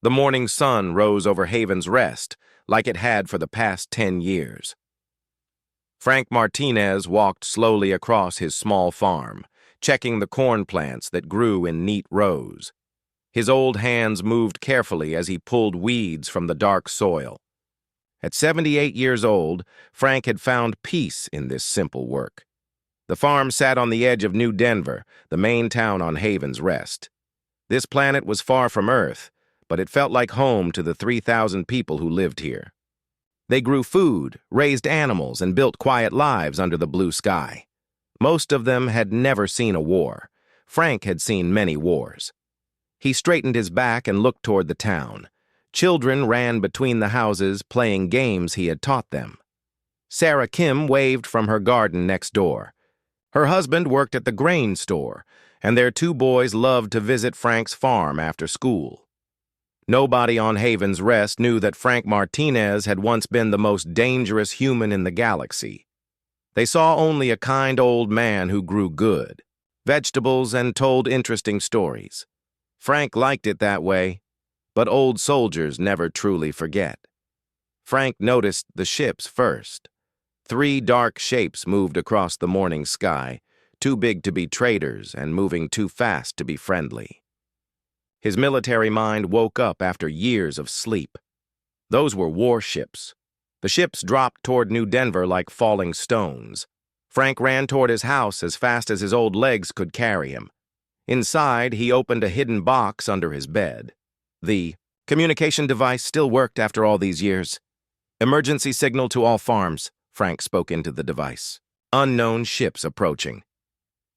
The morning sun rose over Haven's Rest, like it had for the past 10 years. Frank Martinez walked slowly across his small farm, checking the corn plants that grew in neat rows. His old hands moved carefully as he pulled weeds from the dark soil. At 78 years old, Frank had found peace in this simple work. The farm sat on the edge of New Denver, the main town on Haven's Rest. This planet was far from Earth, but it felt like home to the 3,000 people who lived here. They grew food, raised animals, and built quiet lives under the blue sky. Most of them had never seen a war. Frank had seen many wars. He straightened his back and looked toward the town. Children ran between the houses, playing games he had taught them. Sarah Kim waved from her garden next door. Her husband worked at the grain store, and their 2 boys loved to visit Frank's farm after school. Nobody on Haven's Rest knew that Frank Martinez had once been the most dangerous human in the galaxy. They saw only a kind old man who grew good, vegetables, and told interesting stories. Frank liked it that way, but old soldiers never truly forget. Frank noticed the ships first. 3 dark shapes moved across the morning sky, too big to be traders and moving too fast to be friendly. His military mind woke up after years of sleep. Those were warships. The ships dropped toward New Denver like falling stones. Frank ran toward his house as fast as his old legs could carry him. Inside, he opened a hidden box under his bed. The communication device still worked after all these years. Emergency signal to all farms, Frank spoke into the device. Unknown ships approaching.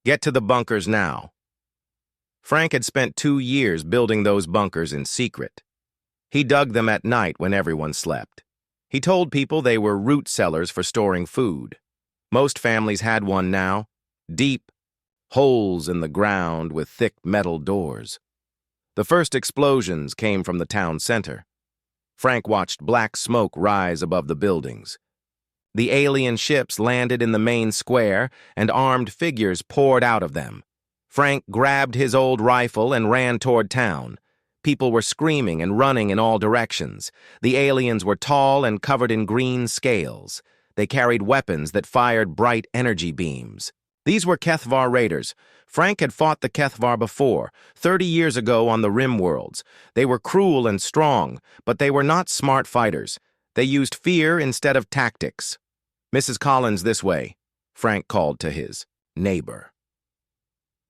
Get to the bunkers now. Frank had spent 2 years building those bunkers in secret. He dug them at night when everyone slept. He told people they were root cellars for storing food. Most families had one now, deep holes in the ground with thick metal doors. The first explosions came from the town center. Frank watched black smoke rise above the buildings. The alien ships landed in the main square, and armed figures poured out of them. Frank grabbed his old rifle and ran toward town. People were screaming and running in all directions. The aliens were tall and covered in green scales. They carried weapons that fired bright energy beams. These were Kethvar raiders. Frank had fought the Kethvar before, 30 years ago on the Rim Worlds. They were cruel and strong, but they were not smart fighters. They used fear instead of tactics. "Mrs. Collins, this way," Frank called to his neighbor.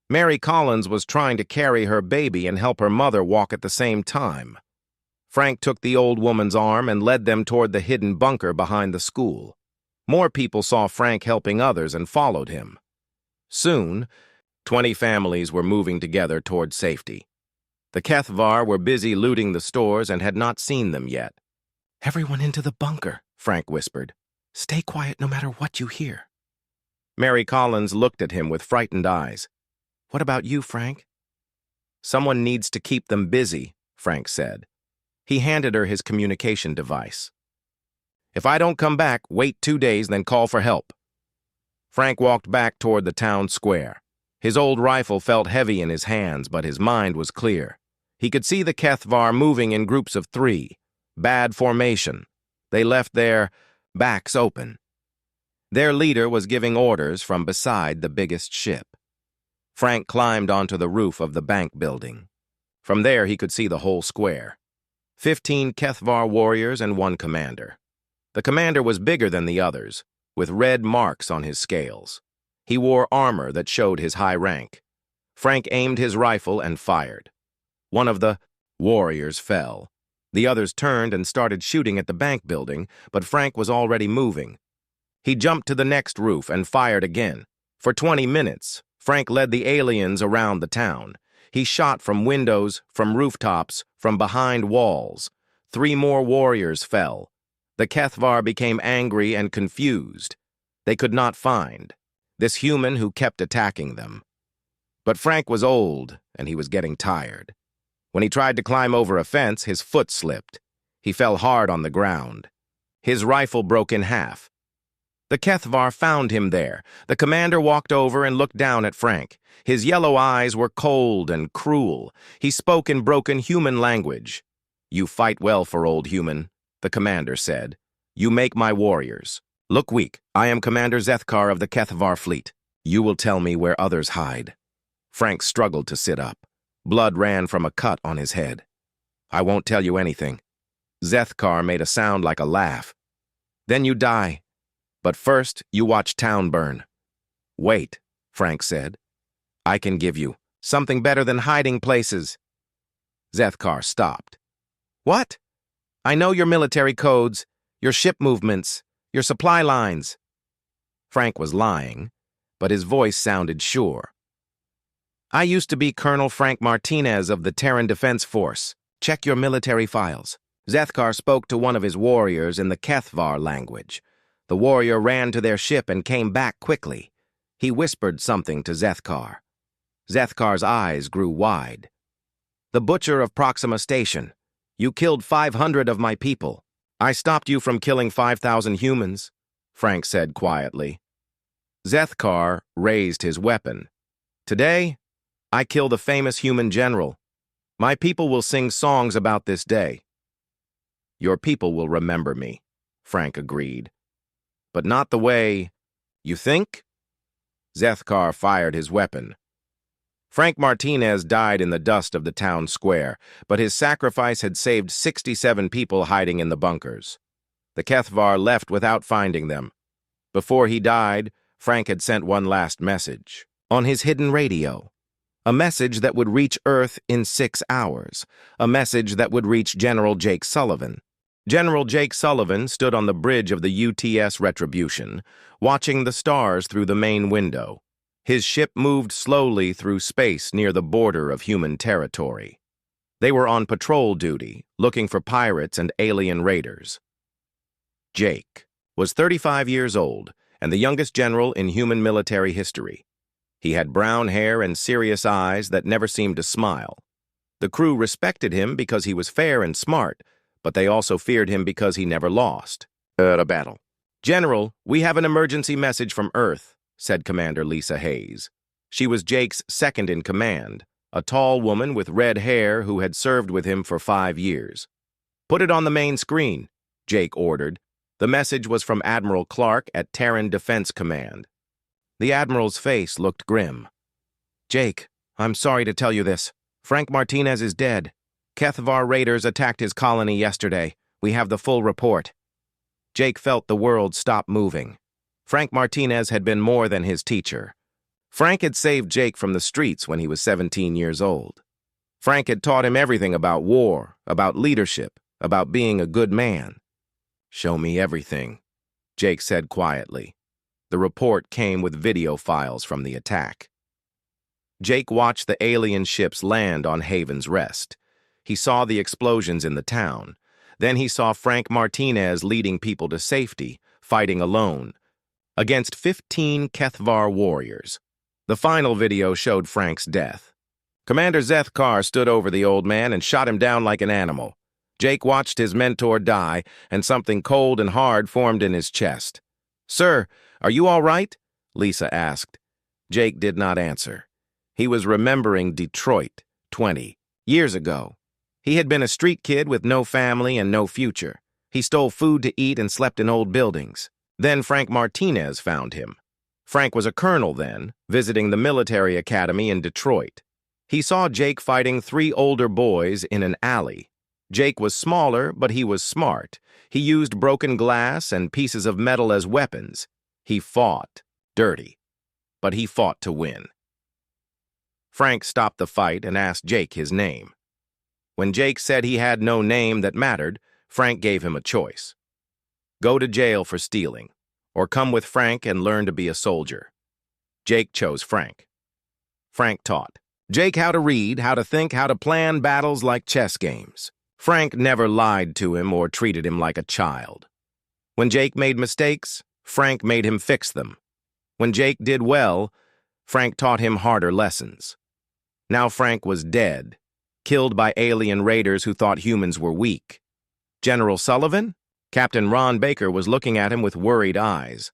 Mary Collins was trying to carry her baby and help her mother walk at the same time. Frank took the old woman's arm and led them toward the hidden bunker behind the school. More people saw Frank helping others and followed him. Soon, 20 families were moving together toward safety. The Kethvar were busy looting the stores and had not seen them yet. "Everyone into the bunker," Frank whispered. "Stay quiet no matter what you hear." Mary Collins looked at him with frightened eyes. "What about you, Frank?" "Someone needs to keep them busy," Frank said. He handed her his communication device. "If I don't come back, wait 2 days, then call for help." Frank walked back toward the town square. His old rifle felt heavy in his hands, but his mind was clear. He could see the Kethvar moving in groups of 3. Bad formation. They left their backs open. Their leader was giving orders from beside the biggest ship. Frank climbed onto the roof of the bank building. From there he could see the whole square. 15 Kethvar warriors and 1 commander. The commander was bigger than the others, with red marks on his scales. He wore armor that showed his high rank. Frank aimed his rifle and fired. One of the warriors fell. The others turned and started shooting at the bank building, but Frank was already moving. He jumped to the next roof and fired again. For 20 minutes, Frank led the aliens around the town. He shot from windows, from rooftops, from behind walls. 3 more warriors fell. The Kethvar became angry and confused. They could not find this human who kept attacking them. But Frank was old, and he was getting tired. When he tried to climb over a fence, his foot slipped. He fell hard on the ground. His rifle broke in half. The Kethvar found him there. The commander walked over and looked down at Frank. His yellow eyes were cold and cruel. He spoke in broken human language. You fight well for old human, the commander said. You make my warriors. Look weak. I am Commander Zethkar of the Kethvar fleet. You will tell me where others hide. Frank struggled to sit up. Blood ran from a cut on his head. I won't tell you anything. Zethkar made a sound like a laugh. Then you die. But first, you watch town burn. Wait, Frank said. I can give you something better than hiding places. Zethkar stopped. What? I know your military codes, your ship movements, your supply lines. Frank was lying, but his voice sounded sure. I used to be Colonel Frank Martinez of the Terran Defense Force. Check your military files. Zethkar spoke to one of his warriors in the Kethvar language. The warrior ran to their ship and came back quickly. He whispered something to Zethkar. Zethkar's eyes grew wide. The Butcher of Proxima Station. You killed 500 of my people. I stopped you from killing 5,000 humans, Frank said quietly. Zethkar raised his weapon. Today, I kill the famous human general. My people will sing songs about this day. Your people will remember me, Frank agreed. But not the way you think? Zethkar fired his weapon. Frank Martinez died in the dust of the town square, but his sacrifice had saved 67 people hiding in the bunkers. The Kethvar left without finding them. Before he died, Frank had sent one last message. On his hidden radio. A message that would reach Earth in 6 hours. A message that would reach General Jake Sullivan. General Jake Sullivan stood on the bridge of the UTS Retribution, watching the stars through the main window. His ship moved slowly through space near the border of human territory. They were on patrol duty, looking for pirates and alien raiders. Jake was 35 years old and the youngest general in human military history. He had brown hair and serious eyes that never seemed to smile. The crew respected him because he was fair and smart, but they also feared him because he never lost a battle. General, we have an emergency message from Earth, said Commander Lisa Hayes. She was Jake's second in command, a tall woman with red hair who had served with him for 5 years. Put it on the main screen, Jake ordered. The message was from Admiral Clark at Terran Defense Command. The Admiral's face looked grim. Jake, I'm sorry to tell you this. Frank Martinez is dead. Kethvar raiders attacked his colony yesterday. We have the full report. Jake felt the world stop moving. Frank Martinez had been more than his teacher. Frank had saved Jake from the streets when he was 17 years old. Frank had taught him everything about war, about leadership, about being a good man. Show me everything, Jake said quietly. The report came with video files from the attack. Jake watched the alien ships land on Haven's Rest. He saw the explosions in the town. Then he saw Frank Martinez leading people to safety, fighting alone, against 15 Kethvar warriors. The final video showed Frank's death. Commander Zethkar stood over the old man and shot him down like an animal. Jake watched his mentor die, and something cold and hard formed in his chest. Sir, are you all right? Lisa asked. Jake did not answer. He was remembering Detroit, 20 years ago. He had been a street kid with no family and no future. He stole food to eat and slept in old buildings. Then Frank Martinez found him. Frank was a colonel then, visiting the military academy in Detroit. He saw Jake fighting 3 older boys in an alley. Jake was smaller, but he was smart. He used broken glass and pieces of metal as weapons. He fought dirty, but he fought to win. Frank stopped the fight and asked Jake his name. When Jake said he had no name that mattered, Frank gave him a choice. Go to jail for stealing, or come with Frank and learn to be a soldier. Jake chose Frank. Frank taught Jake how to read, how to think, how to plan battles like chess games. Frank never lied to him or treated him like a child. When Jake made mistakes, Frank made him fix them. When Jake did well, Frank taught him harder lessons. Now Frank was dead, killed by alien raiders who thought humans were weak. General Sullivan? Captain Ron Baker was looking at him with worried eyes.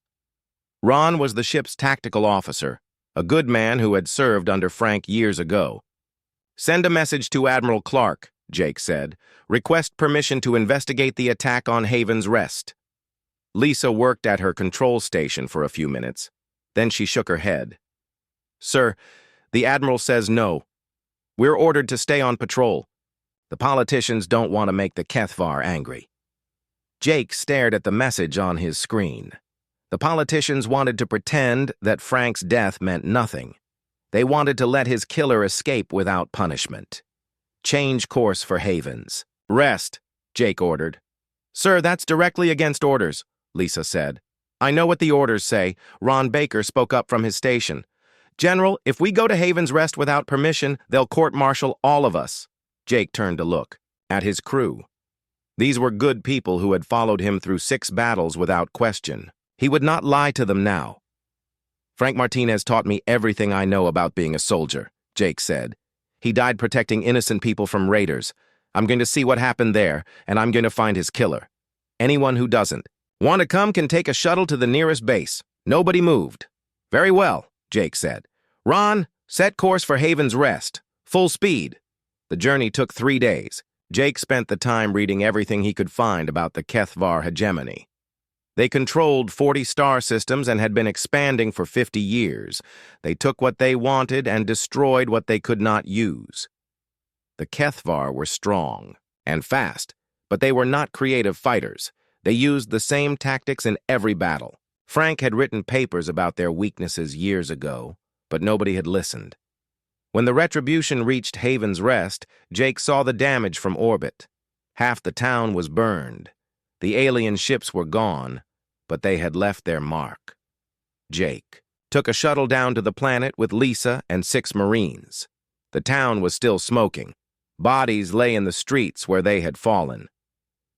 Ron was the ship's tactical officer, a good man who had served under Frank years ago. Send a message to Admiral Clark, Jake said. "Request permission to investigate the attack on Haven's Rest." Lisa worked at her control station for a few minutes. Then she shook her head. "Sir, the Admiral says no. We're ordered to stay on patrol. The politicians don't want to make the Kethvar angry." Jake stared at the message on his screen. The politicians wanted to pretend that Frank's death meant nothing. They wanted to let his killer escape without punishment. "Change course for Havens. Rest," Jake ordered. "Sir, that's directly against orders," Lisa said. "I know what the orders say." Ron Baker spoke up from his station. "General, if we go to Haven's Rest without permission, they'll court-martial all of us." Jake turned to look at his crew. These were good people who had followed him through 6 battles without question. He would not lie to them now. "Frank Martinez taught me everything I know about being a soldier," Jake said. "He died protecting innocent people from raiders. I'm going to see what happened there, and I'm going to find his killer. Anyone who doesn't want to come can take a shuttle to the nearest base. Nobody moved." "Very well," Jake said. "Ron, set course for Haven's Rest. Full speed." The journey took 3 days. Jake spent the time reading everything he could find about the Kethvar hegemony. They controlled 40 star systems and had been expanding for 50 years. They took what they wanted and destroyed what they could not use. The Kethvar were strong and fast, but they were not creative fighters. They used the same tactics in every battle. Frank had written papers about their weaknesses years ago, but nobody had listened. When the Retribution reached Haven's Rest, Jake saw the damage from orbit. Half the town was burned. The alien ships were gone, but they had left their mark. Jake took a shuttle down to the planet with Lisa and 6 Marines. The town was still smoking. Bodies lay in the streets where they had fallen.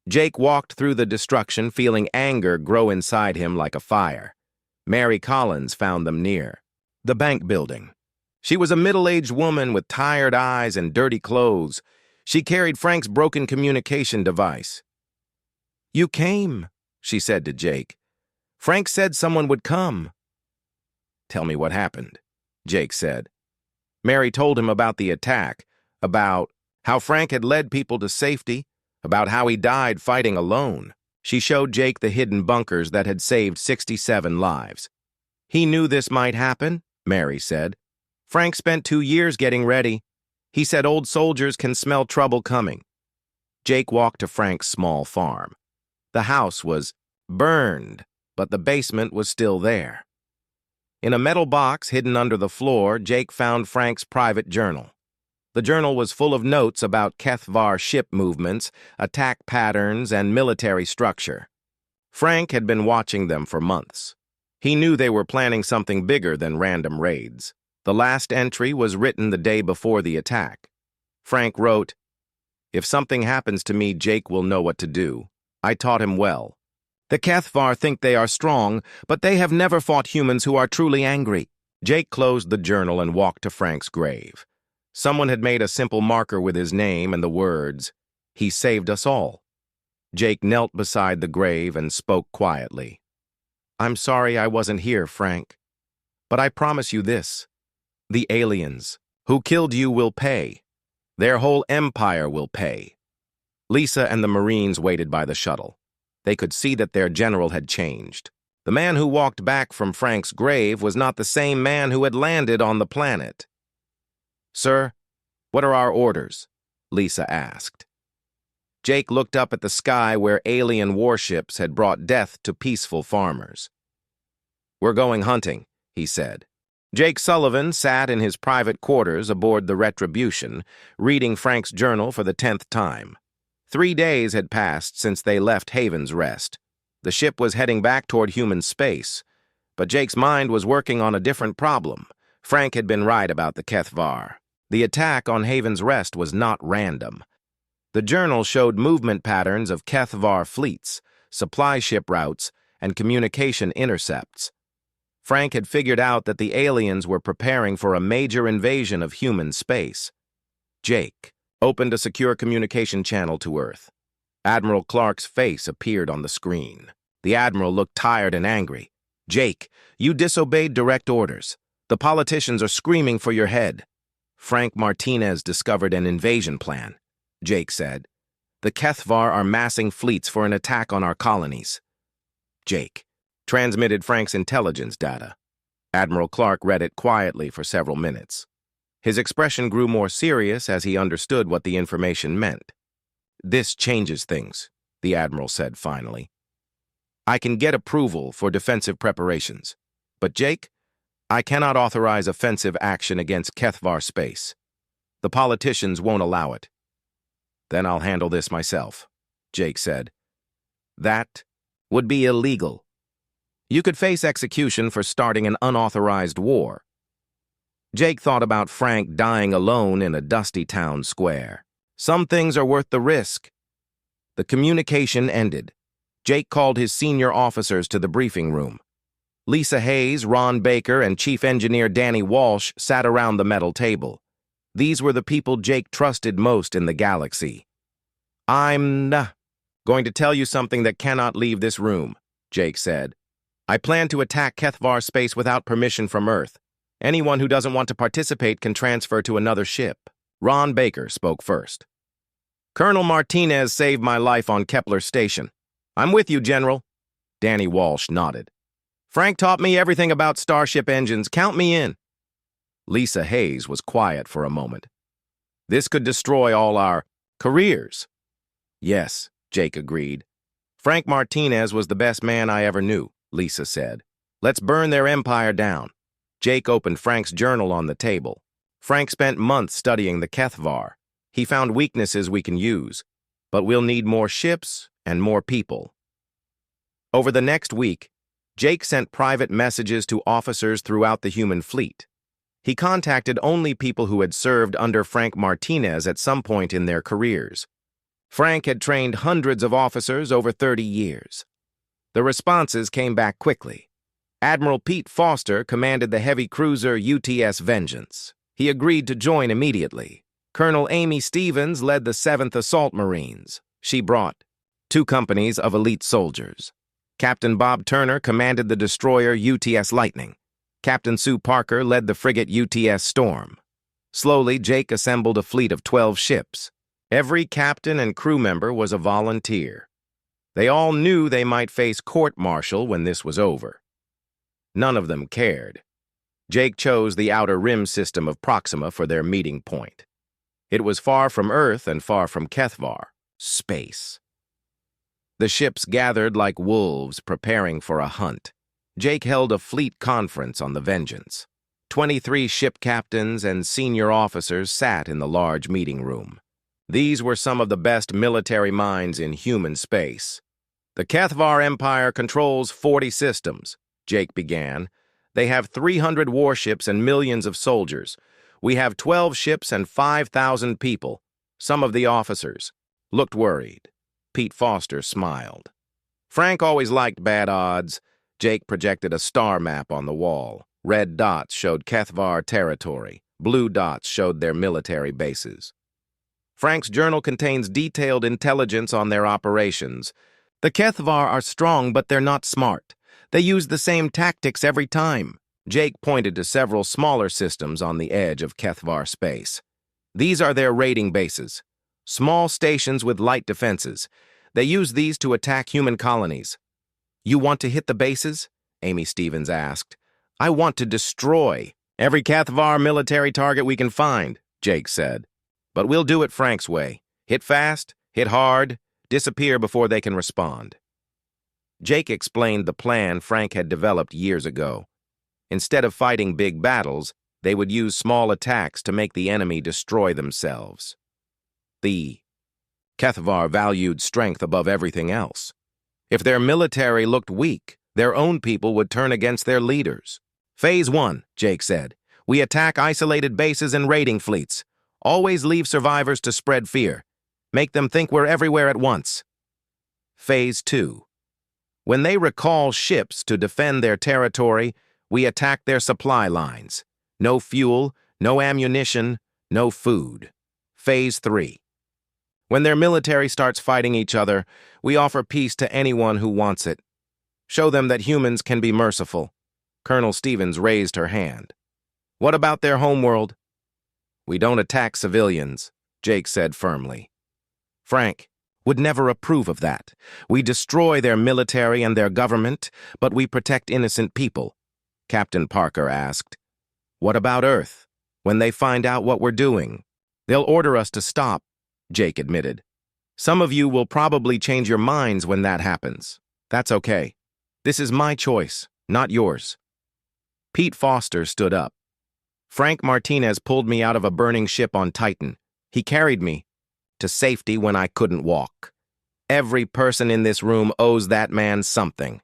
Jake walked through the destruction, feeling anger grow inside him like a fire. Mary Collins found them near the bank building. She was a middle-aged woman with tired eyes and dirty clothes. She carried Frank's broken communication device. "You came," she said to Jake. "Frank said someone would come." "Tell me what happened," Jake said. Mary told him about the attack, about how Frank had led people to safety, about how he died fighting alone. She showed Jake the hidden bunkers that had saved 67 lives. "He knew this might happen," Mary said. "Frank spent 2 years getting ready. He said old soldiers can smell trouble coming." Jake walked to Frank's small farm. The house was burned, but the basement was still there. In a metal box hidden under the floor, Jake found Frank's private journal. The journal was full of notes about Kethvar ship movements, attack patterns, and military structure. Frank had been watching them for months. He knew they were planning something bigger than random raids. The last entry was written the day before the attack. Frank wrote, "If something happens to me, Jake will know what to do. I taught him well. The Kethvar think they are strong, but they have never fought humans who are truly angry." Jake closed the journal and walked to Frank's grave. Someone had made a simple marker with his name and the words, "He saved us all." Jake knelt beside the grave and spoke quietly. "I'm sorry I wasn't here, Frank. But I promise you this. The aliens who killed you will pay. Their whole empire will pay." Lisa and the Marines waited by the shuttle. They could see that their general had changed. The man who walked back from Frank's grave was not the same man who had landed on the planet. "Sir, what are our orders?" Lisa asked. Jake looked up at the sky where alien warships had brought death to peaceful farmers. "We're going hunting," he said. Jake Sullivan sat in his private quarters aboard the Retribution, reading Frank's journal for the 10th time. 3 days had passed since they left Haven's Rest. The ship was heading back toward human space, but Jake's mind was working on a different problem. Frank had been right about the Kethvar. The attack on Haven's Rest was not random. The journal showed movement patterns of Kethvar fleets, supply ship routes, and communication intercepts. Frank had figured out that the aliens were preparing for a major invasion of human space. Jake opened a secure communication channel to Earth. Admiral Clark's face appeared on the screen. The Admiral looked tired and angry. "Jake, you disobeyed direct orders. The politicians are screaming for your head." Frank Martinez discovered an invasion plan. Jake said. The Kethvar are massing fleets for an attack on our colonies. Jake transmitted Frank's intelligence data. Admiral Clark read it quietly for several minutes. His expression grew more serious as he understood what the information meant. This changes things, the Admiral said finally. I can get approval for defensive preparations. But Jake, I cannot authorize offensive action against Kethvar space. The politicians won't allow it. Then I'll handle this myself, Jake said. That would be illegal. You could face execution for starting an unauthorized war. Jake thought about Frank dying alone in a dusty town square. Some things are worth the risk. The communication ended. Jake called his senior officers to the briefing room. Lisa Hayes, Ron Baker, and Chief Engineer Danny Walsh sat around the metal table. These were the people Jake trusted most in the galaxy. I'm going to tell you something that cannot leave this room, Jake said. I plan to attack Kethvar space without permission from Earth. Anyone who doesn't want to participate can transfer to another ship. Ron Baker spoke first. Colonel Martinez saved my life on Kepler Station. I'm with you, General. Danny Walsh nodded. Frank taught me everything about starship engines. Count me in. Lisa Hayes was quiet for a moment. This could destroy all our careers. Yes, Jake agreed. Frank Martinez was the best man I ever knew, Lisa said. Let's burn their empire down. Jake opened Frank's journal on the table. Frank spent months studying the Kethvar. He found weaknesses we can use, but we'll need more ships and more people. Over the next week, Jake sent private messages to officers throughout the human fleet. He contacted only people who had served under Frank Martinez at some point in their careers. Frank had trained hundreds of officers over 30 years. The responses came back quickly. Admiral Pete Foster commanded the heavy cruiser UTS Vengeance. He agreed to join immediately. Colonel Amy Stevens led the 7th Assault Marines. She brought 2 companies of elite soldiers. Captain Bob Turner commanded the destroyer UTS Lightning. Captain Sue Parker led the frigate UTS Storm. Slowly, Jake assembled a fleet of 12 ships. Every captain and crew member was a volunteer. They all knew they might face court-martial when this was over. None of them cared. Jake chose the Outer Rim system of Proxima for their meeting point. It was far from Earth and far from Kethvar, space. The ships gathered like wolves preparing for a hunt. Jake held a fleet conference on the Vengeance. 23 ship captains and senior officers sat in the large meeting room. These were some of the best military minds in human space. The Kethvar Empire controls 40 systems, Jake began. They have 300 warships and millions of soldiers. We have 12 ships and 5,000 people. Some of the officers looked worried. Pete Foster smiled. Frank always liked bad odds. Jake projected a star map on the wall. Red dots showed Kethvar territory. Blue dots showed their military bases. Frank's journal contains detailed intelligence on their operations. The Kethvar are strong, but they're not smart. They use the same tactics every time. Jake pointed to several smaller systems on the edge of Kethvar space. These are their raiding bases. Small stations with light defenses. They use these to attack human colonies. You want to hit the bases? Amy Stevens asked. I want to destroy every Kethvar military target we can find, Jake said. But we'll do it Frank's way. Hit fast, hit hard, disappear before they can respond. Jake explained the plan Frank had developed years ago. Instead of fighting big battles, they would use small attacks to make the enemy destroy themselves. The Kethvar valued strength above everything else. If their military looked weak, their own people would turn against their leaders. Phase 1, Jake said. We attack isolated bases and raiding fleets. Always leave survivors to spread fear. Make them think we're everywhere at once. Phase 2. When they recall ships to defend their territory, we attack their supply lines. No fuel, no ammunition, no food. Phase 3. When their military starts fighting each other, we offer peace to anyone who wants it. Show them that humans can be merciful. Colonel Stevens raised her hand. What about their homeworld? We don't attack civilians, Jake said firmly. Frank would never approve of that. We destroy their military and their government, but we protect innocent people. Captain Parker asked, "What about Earth? When they find out what we're doing?" "They'll order us to stop," Jake admitted. "Some of you will probably change your minds when that happens. That's okay. This is my choice, not yours." Pete Foster stood up. "Frank Martinez pulled me out of a burning ship on Titan. He carried me to safety when I couldn't walk. Every person in this room owes that man something."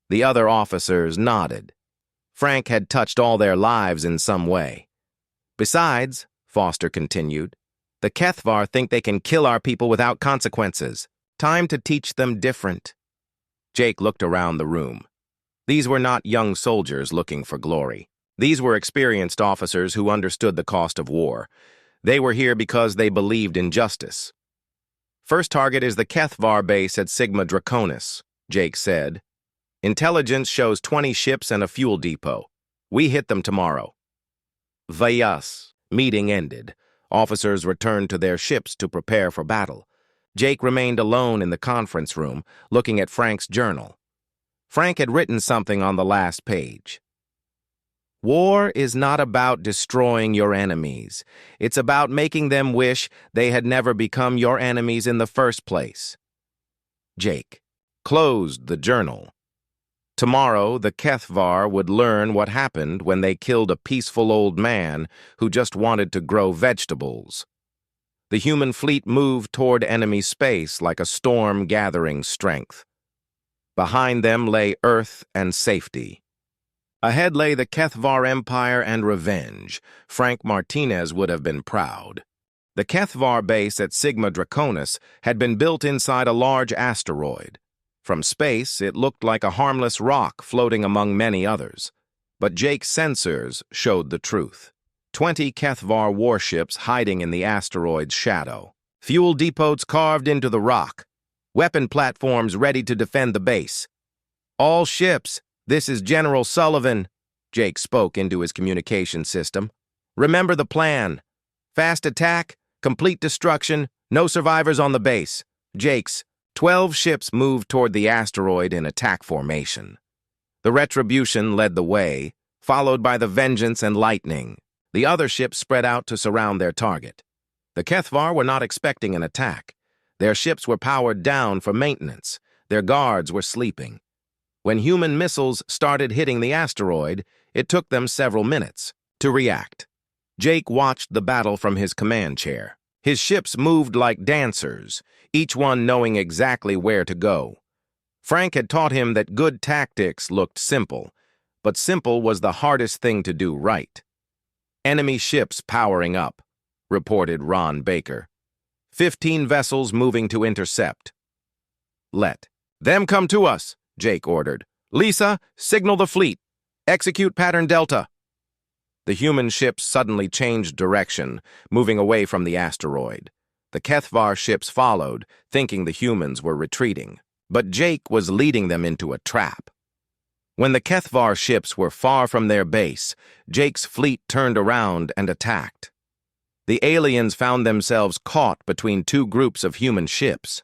The other officers nodded. Frank had touched all their lives in some way. "Besides," Foster continued, "the Kethvar think they can kill our people without consequences. Time to teach them different." Jake looked around the room. These were not young soldiers looking for glory. These were experienced officers who understood the cost of war. They were here because they believed in justice. "First target is the Kethvar base at Sigma Draconis," Jake said. "Intelligence shows 20 ships and a fuel depot. We hit them tomorrow." Vayas. Meeting ended. Officers returned to their ships to prepare for battle. Jake remained alone in the conference room, looking at Frank's journal. Frank had written something on the last page. "War is not about destroying your enemies. It's about making them wish they had never become your enemies in the first place." Jake closed the journal. Tomorrow, the Kethvar would learn what happened when they killed a peaceful old man who just wanted to grow vegetables. The human fleet moved toward enemy space like a storm gathering strength. Behind them lay Earth and safety. Ahead lay the Kethvar Empire and revenge. Frank Martinez would have been proud. The Kethvar base at Sigma Draconis had been built inside a large asteroid. From space, it looked like a harmless rock floating among many others. But Jake's sensors showed the truth. 20 Kethvar warships hiding in the asteroid's shadow. Fuel depots carved into the rock. Weapon platforms ready to defend the base. "All ships, this is General Sullivan," Jake spoke into his communication system. "Remember the plan. Fast attack, complete destruction, no survivors on the base. Jake's 12 ships moved toward the asteroid in attack formation. The Retribution led the way, followed by the Vengeance and Lightning. The other ships spread out to surround their target. The Kethvar were not expecting an attack. Their ships were powered down for maintenance. Their guards were sleeping. When human missiles started hitting the asteroid, it took them several minutes to react. Jake watched the battle from his command chair. His ships moved like dancers, each one knowing exactly where to go. Frank had taught him that good tactics looked simple, but simple was the hardest thing to do right. "Enemy ships powering up," reported Ron Baker. 15 vessels moving to intercept. "Let them come to us," Jake ordered. "Lisa, signal the fleet. Execute pattern Delta." The human ships suddenly changed direction, moving away from the asteroid. The Kethvar ships followed, thinking the humans were retreating. But Jake was leading them into a trap. When the Kethvar ships were far from their base, Jake's fleet turned around and attacked. The aliens found themselves caught between two groups of human ships.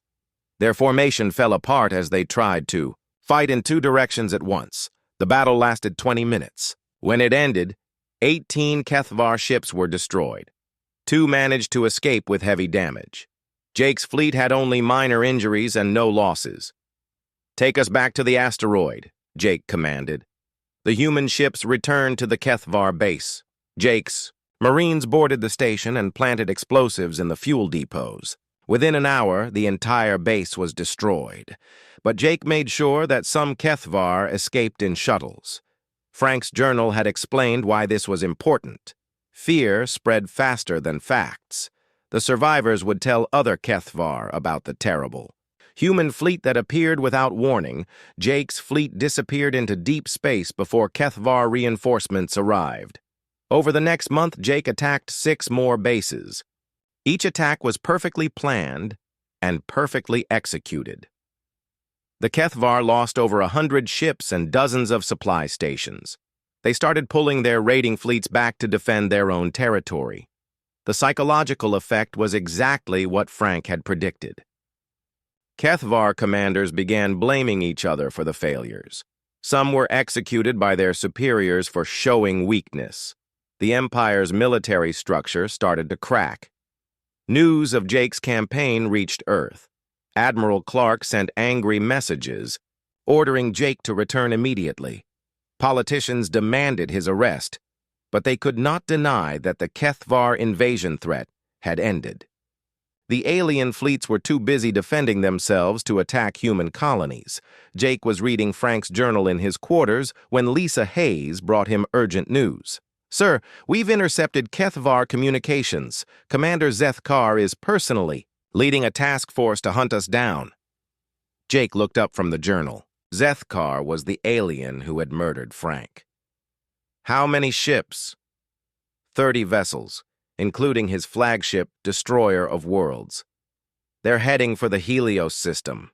Their formation fell apart as they tried to fight in two directions at once. The battle lasted 20 minutes. When it ended, 18 Kethvar ships were destroyed. 2 managed to escape with heavy damage. Jake's fleet had only minor injuries and no losses. "Take us back to the asteroid," Jake commanded. The human ships returned to the Kethvar base. Jake's Marines boarded the station and planted explosives in the fuel depots. Within an hour, the entire base was destroyed. But Jake made sure that some Kethvar escaped in shuttles. Frank's journal had explained why this was important. Fear spread faster than facts. The survivors would tell other Kethvar about the terrible human fleet that appeared without warning. Jake's fleet disappeared into deep space before Kethvar reinforcements arrived. Over the next month, Jake attacked 6 more bases. Each attack was perfectly planned and perfectly executed. The Kethvar lost over 100 ships and dozens of supply stations. They started pulling their raiding fleets back to defend their own territory. The psychological effect was exactly what Frank had predicted. HFY commanders began blaming each other for the failures. Some were executed by their superiors for showing weakness. The Empire's military structure started to crack. News of Jake's campaign reached Earth. Admiral Clark sent angry messages, ordering Jake to return immediately. Politicians demanded his arrest, but they could not deny that the HFY invasion threat had ended. The alien fleets were too busy defending themselves to attack human colonies. Jake was reading Frank's journal in his quarters when Lisa Hayes brought him urgent news. "Sir, we've intercepted HFY communications. Commander Zethkar is personally leading a task force to hunt us down." Jake looked up from the journal. Zethkar was the alien who had murdered Frank. "How many ships?" 30 vessels, including his flagship Destroyer of Worlds. "They're heading for the Helios system."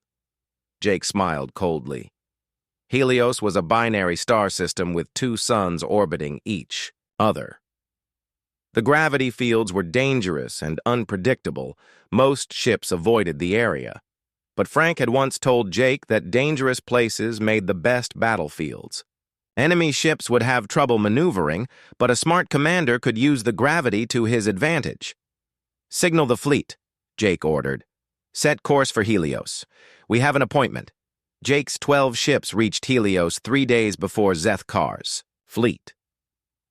Jake smiled coldly. Helios was a binary star system with 2 suns orbiting each other. The gravity fields were dangerous and unpredictable. Most ships avoided the area. But Frank had once told Jake that dangerous places made the best battlefields. Enemy ships would have trouble maneuvering, but a smart commander could use the gravity to his advantage. "Signal the fleet," Jake ordered. "Set course for Helios. We have an appointment." Jake's 12 ships reached Helios 3 days before Zethkar's fleet.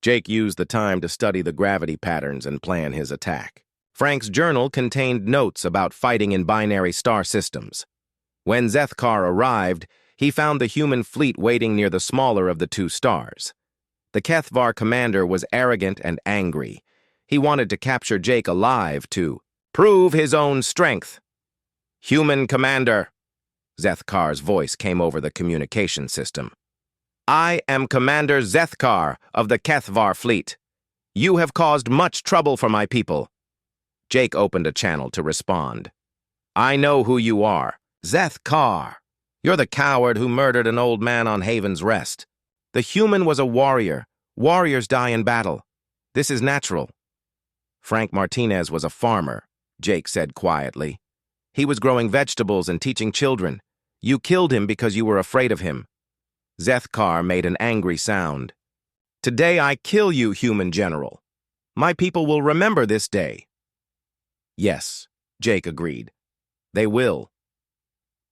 Jake used the time to study the gravity patterns and plan his attack. Frank's journal contained notes about fighting in binary star systems. When Zethkar arrived, he found the human fleet waiting near the smaller of the 2 stars. The HFY commander was arrogant and angry. He wanted to capture Jake alive to prove his own strength. "Human commander," Zethkar's voice came over the communication system. "I am Commander Zethkar of the HFY fleet. You have caused much trouble for my people." Jake opened a channel to respond. "I know who you are. Zethkar. You're the coward who murdered an old man on Haven's Rest. The human was a warrior. Warriors die in battle. This is natural." "Frank Martinez was a farmer," Jake said quietly. "He was growing vegetables and teaching children. You killed him because you were afraid of him." Zethkar made an angry sound. "Today I kill you, human general. My people will remember this day." "Yes," Jake agreed. "They will."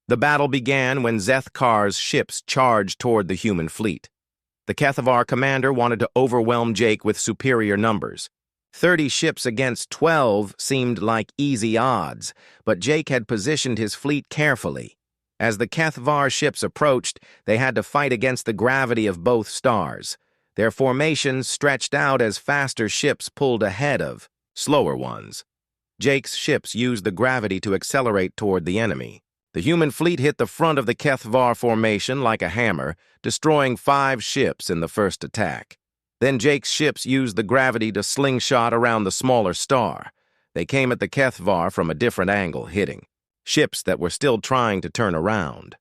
The battle began when Zethkar's ships charged toward the human fleet. The HFY commander wanted to overwhelm Jake with superior numbers. 30 ships against 12 seemed like easy odds, but Jake had positioned his fleet carefully. As the HFY ships approached, they had to fight against the gravity of both stars. Their formations stretched out as faster ships pulled ahead of slower ones. Jake's ships used the gravity to accelerate toward the enemy. The human fleet hit the front of the HFY formation like a hammer, destroying 5 ships in the first attack. Then Jake's ships used the gravity to slingshot around the smaller star. They came at the HFY from a different angle, hitting ships that were still trying to turn around.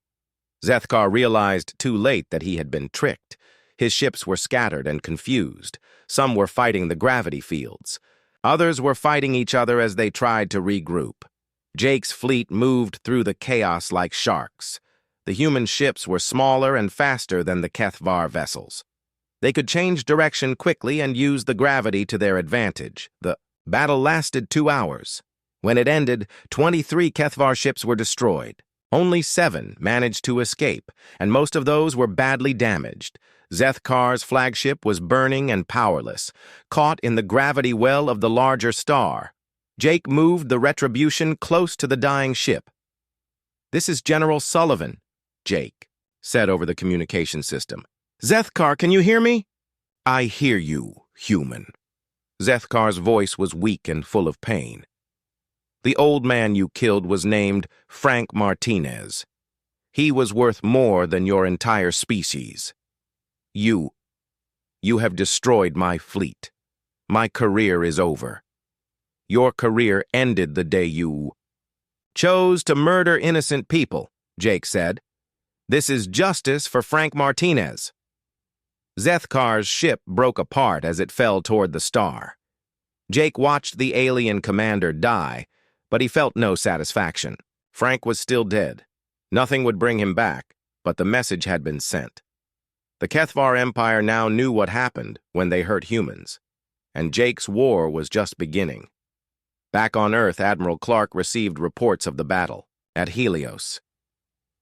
Zethkar realized too late that he had been tricked. His ships were scattered and confused. Some were fighting the gravity fields. Others were fighting each other as they tried to regroup. Jake's fleet moved through the chaos like sharks. The human ships were smaller and faster than the HFY vessels. They could change direction quickly and use the gravity to their advantage. The battle lasted 2 hours. When it ended, 23 HFY ships were destroyed. Only 7 managed to escape, and most of those were badly damaged. Zethkar's flagship was burning and powerless, caught in the gravity well of the larger star. Jake moved the Retribution close to the dying ship. "This is General Sullivan," Jake said over the communication system. "Zethkar, can you hear me?" "I hear you, human." Zethkar's voice was weak and full of pain. "The old man you killed was named Frank Martinez. He was worth more than your entire species. You have destroyed my fleet. My career is over. Your career ended the day you chose to murder innocent people," Jake said. "This is justice for Frank Martinez." Zethkar's ship broke apart as it fell toward the star. Jake watched the alien commander die, but he felt no satisfaction. Frank was still dead. Nothing would bring him back, but the message had been sent. The Kethvar Empire now knew what happened when they hurt humans, and Jake's war was just beginning. Back on Earth, Admiral Clark received reports of the battle at Helios.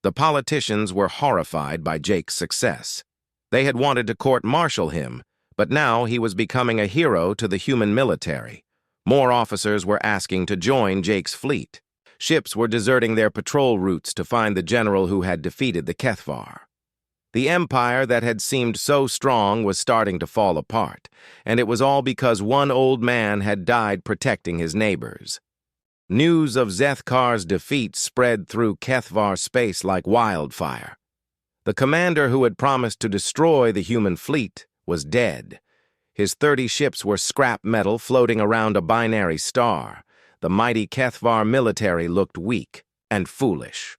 The politicians were horrified by Jake's success. They had wanted to court-martial him, but now he was becoming a hero to the human military. More officers were asking to join Jake's fleet. Ships were deserting their patrol routes to find the general who had defeated the Kethvar. The empire that had seemed so strong was starting to fall apart, and it was all because one old man had died protecting his neighbors. News of Zethkar's defeat spread through Kethvar space like wildfire. The commander who had promised to destroy the human fleet was dead. His 30 ships were scrap metal floating around a binary star. The mighty Kethvar military looked weak and foolish.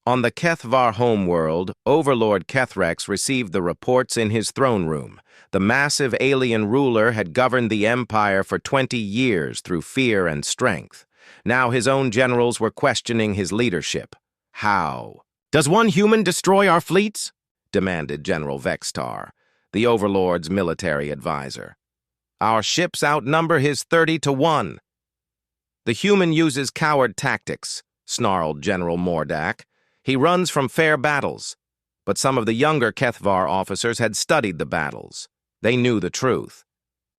On the Kethvar homeworld, Overlord Kethrex received the reports in his throne room. The massive alien ruler had governed the empire for 20 years through fear and strength. Now his own generals were questioning his leadership. How? "Does one human destroy our fleets?" demanded General Vextar, the Overlord's military advisor. "Our ships outnumber his 30 to 1. "The human uses coward tactics," snarled General Mordak. "He runs from fair battles." But some of the younger Kethvar officers had studied the battles. They knew the truth.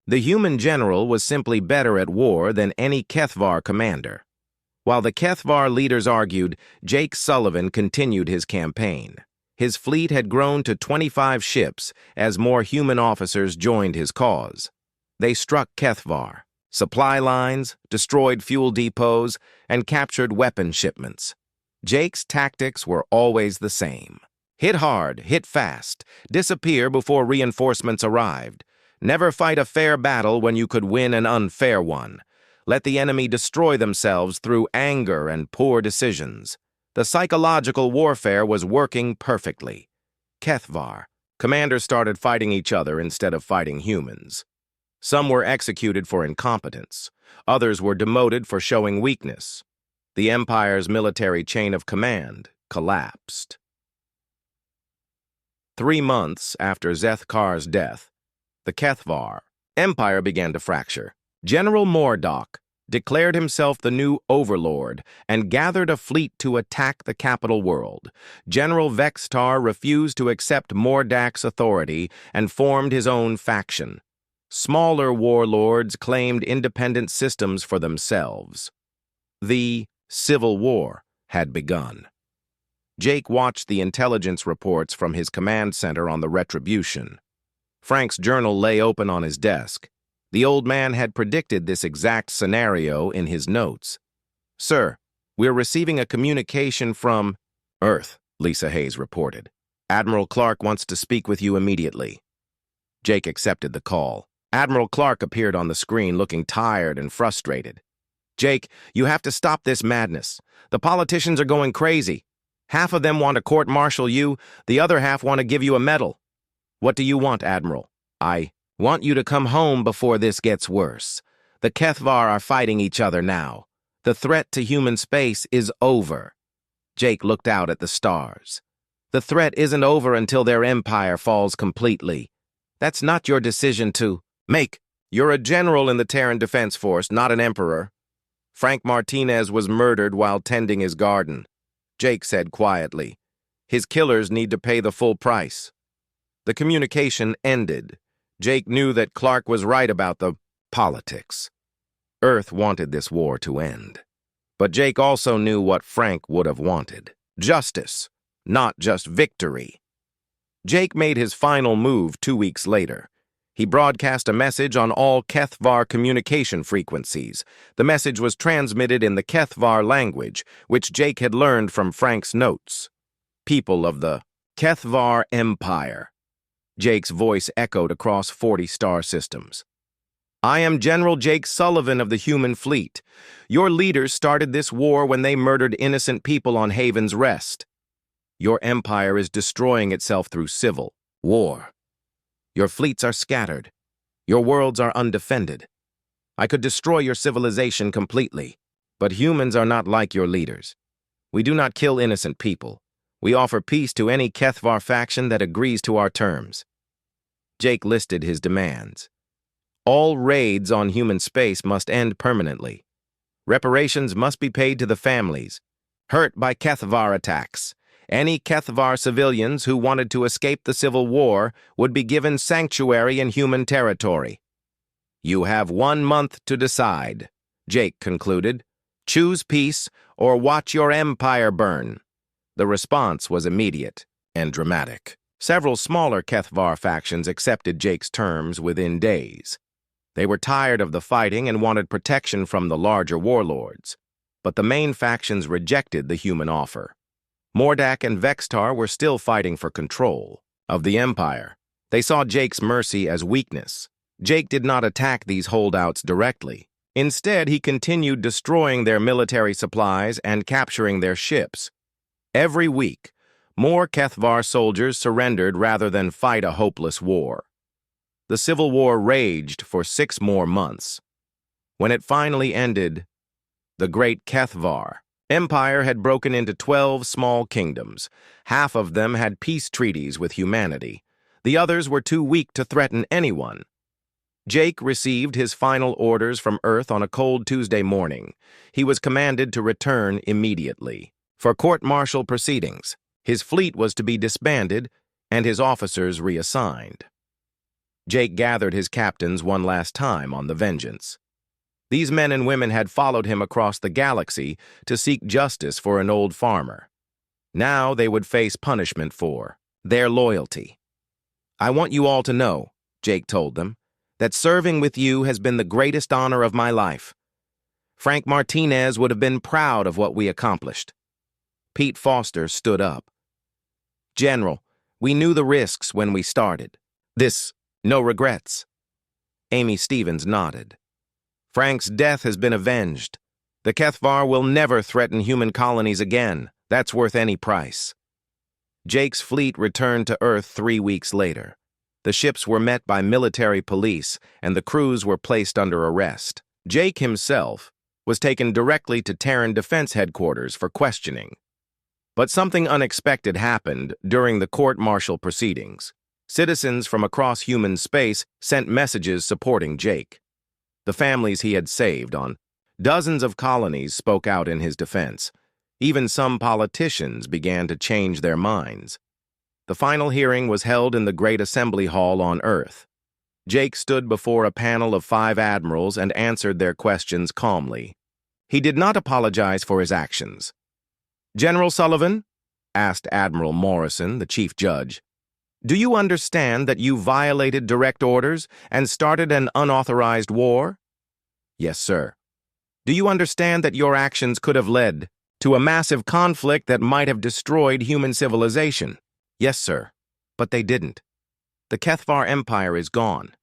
The human general was simply better at war than any Kethvar commander. While the Kethvar leaders argued, Jake Sullivan continued his campaign. His fleet had grown to 25 ships as more human officers joined his cause. They struck Kethvar, supply lines, destroyed fuel depots, and captured weapon shipments. Jake's tactics were always the same. Hit hard, hit fast, disappear before reinforcements arrived. Never fight a fair battle when you could win an unfair one. Let the enemy destroy themselves through anger and poor decisions. The psychological warfare was working perfectly. Kethvar, commanders started fighting each other instead of fighting humans. Some were executed for incompetence. Others were demoted for showing weakness. The Empire's military chain of command collapsed. 3 months after Zethkar's death, the Kethvar Empire began to fracture. General Mordak declared himself the new overlord and gathered a fleet to attack the capital world. General Vextar refused to accept Mordak's authority and formed his own faction. Smaller warlords claimed independent systems for themselves. The Civil War had begun. Jake watched the intelligence reports from his command center on the Retribution. Frank's journal lay open on his desk. The old man had predicted this exact scenario in his notes. "Sir, we're receiving a communication from Earth," Lisa Hayes reported. "Admiral Clark wants to speak with you immediately." Jake accepted the call. Admiral Clark appeared on the screen looking tired and frustrated. "Jake, you have to stop this madness. The politicians are going crazy. Half of them want to court-martial you, the other half want to give you a medal. What do you want, Admiral?" "I want you to come home before this gets worse. The Kethvar are fighting each other now. The threat to human space is over." Jake looked out at the stars. "The threat isn't over until their empire falls completely. That's not your decision to make. You're a general in the Terran Defense Force, not an emperor. Frank Martinez was murdered while tending his garden," Jake said quietly. "His killers need to pay the full price." The communication ended. Jake knew that Clark was right about the politics. Earth wanted this war to end. But Jake also knew what Frank would have wanted. Justice, not just victory. Jake made his final move 2 weeks later. He broadcast a message on all Kethvar communication frequencies. The message was transmitted in the Kethvar language, which Jake had learned from Frank's notes. "People of the Kethvar Empire." Jake's voice echoed across 40 star systems. "I am General Jake Sullivan of the human fleet. Your leaders started this war when they murdered innocent people on Haven's Rest. Your empire is destroying itself through civil war. Your fleets are scattered. Your worlds are undefended. I could destroy your civilization completely, but humans are not like your leaders. We do not kill innocent people. We offer peace to any Kethvar faction that agrees to our terms. Jake listed his demands. All raids on human space must end permanently. Reparations must be paid to the families hurt by Kethvar attacks. Any Kethvar civilians who wanted to escape the civil war would be given sanctuary in human territory. You have 1 month to decide, Jake concluded. Choose peace or watch your empire burn. The response was immediate and dramatic. Several smaller Kethvar factions accepted Jake's terms within days. They were tired of the fighting and wanted protection from the larger warlords, but the main factions rejected the human offer. Mordak and Vextar were still fighting for control of the empire. They saw Jake's mercy as weakness. Jake did not attack these holdouts directly. Instead, he continued destroying their military supplies and capturing their ships. Every week, more Kethvar soldiers surrendered rather than fight a hopeless war. The civil war raged for 6 more months. When it finally ended, the Great Kethvar Empire had broken into 12 small kingdoms. Half of them had peace treaties with humanity. The others were too weak to threaten anyone. Jake received his final orders from Earth on a cold Tuesday morning. He was commanded to return immediately. For court-martial proceedings, his fleet was to be disbanded and his officers reassigned. Jake gathered his captains one last time on the Vengeance. These men and women had followed him across the galaxy to seek justice for an old farmer. Now they would face punishment for their loyalty. I want you all to know, Jake told them, that serving with you has been the greatest honor of my life. Frank Martinez would have been proud of what we accomplished. Pete Foster stood up. General, we knew the risks when we started. No regrets. Amy Stevens nodded. Frank's death has been avenged. The Kethvar will never threaten human colonies again. That's worth any price. Jake's fleet returned to Earth 3 weeks later. The ships were met by military police, and the crews were placed under arrest. Jake himself was taken directly to Terran Defense Headquarters for questioning. But something unexpected happened during the court-martial proceedings. Citizens from across human space sent messages supporting Jake. The families he had saved on dozens of colonies spoke out in his defense. Even some politicians began to change their minds. The final hearing was held in the Great Assembly Hall on Earth. Jake stood before a panel of 5 admirals and answered their questions calmly. He did not apologize for his actions. General Sullivan, asked Admiral Morrison, the chief judge, do you understand that you violated direct orders and started an unauthorized war? Yes, sir. Do you understand that your actions could have led to a massive conflict that might have destroyed human civilization? Yes, sir, but they didn't. The Kethvar Empire is gone.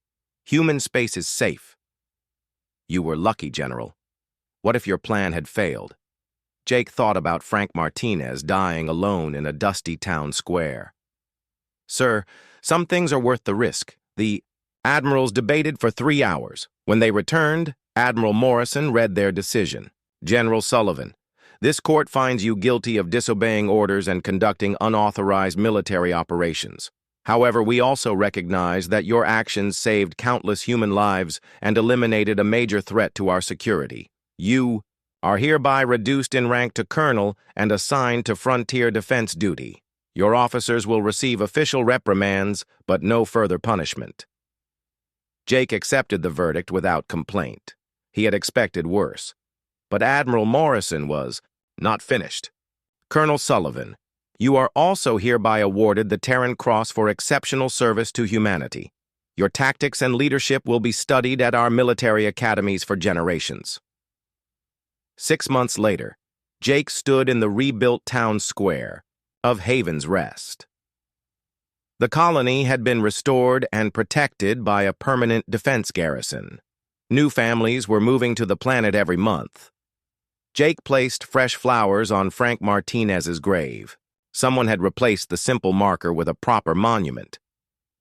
Human space is safe. You were lucky, General. What if your plan had failed? Jake thought about Frank Martinez dying alone in a dusty town square. Sir, some things are worth the risk. The admirals debated for 3 hours. When they returned, Admiral Morrison read their decision. General Sullivan, this court finds you guilty of disobeying orders and conducting unauthorized military operations. However, we also recognize that your actions saved countless human lives and eliminated a major threat to our security. You are hereby reduced in rank to colonel and assigned to frontier defense duty. Your officers will receive official reprimands, but no further punishment. Jake accepted the verdict without complaint. He had expected worse. But Admiral Morrison was not finished. Colonel Sullivan, you are also hereby awarded the Terran Cross for exceptional service to humanity. Your tactics and leadership will be studied at our military academies for generations. 6 months later, Jake stood in the rebuilt town square of Haven's Rest. The colony had been restored and protected by a permanent defense garrison. New families were moving to the planet every month. Jake placed fresh flowers on Frank Martinez's grave. Someone had replaced the simple marker with a proper monument.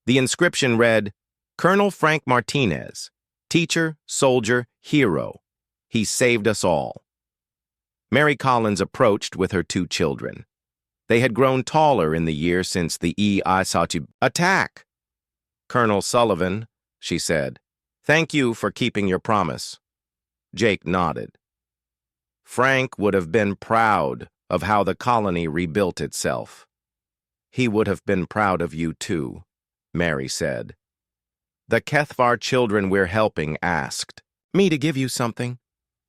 The inscription read, Colonel Frank Martinez, teacher, soldier, hero. He saved us all. Mary Collins approached with her 2 children. They had grown taller in the year since the EI attack. Colonel Sullivan, she said, thank you for keeping your promise. Jake nodded. Frank would have been proud of how the colony rebuilt itself. He would have been proud of you too, Mary said. The HFY children we're helping asked me to give you something.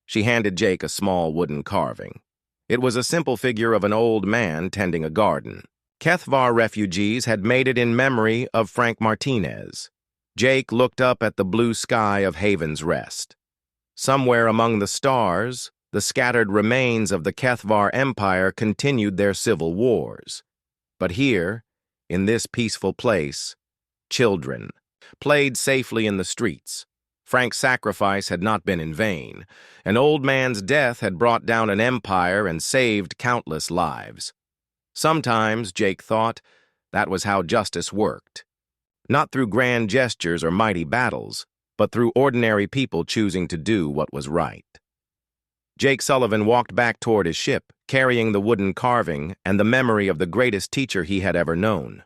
She handed Jake a small wooden carving. It was a simple figure of an old man tending a garden. HFY refugees had made it in memory of Frank Martinez. Jake looked up at the blue sky of Haven's Rest. Somewhere among the stars, the scattered remains of the HFY Empire continued their civil wars. But here, in this peaceful place, children played safely in the streets. Frank's sacrifice had not been in vain. An old man's death had brought down an empire and saved countless lives. Sometimes, Jake thought, that was how justice worked. Not through grand gestures or mighty battles, but through ordinary people choosing to do what was right. Jake Sullivan walked back toward his ship, carrying the wooden carving and the memory of the greatest teacher he had ever known.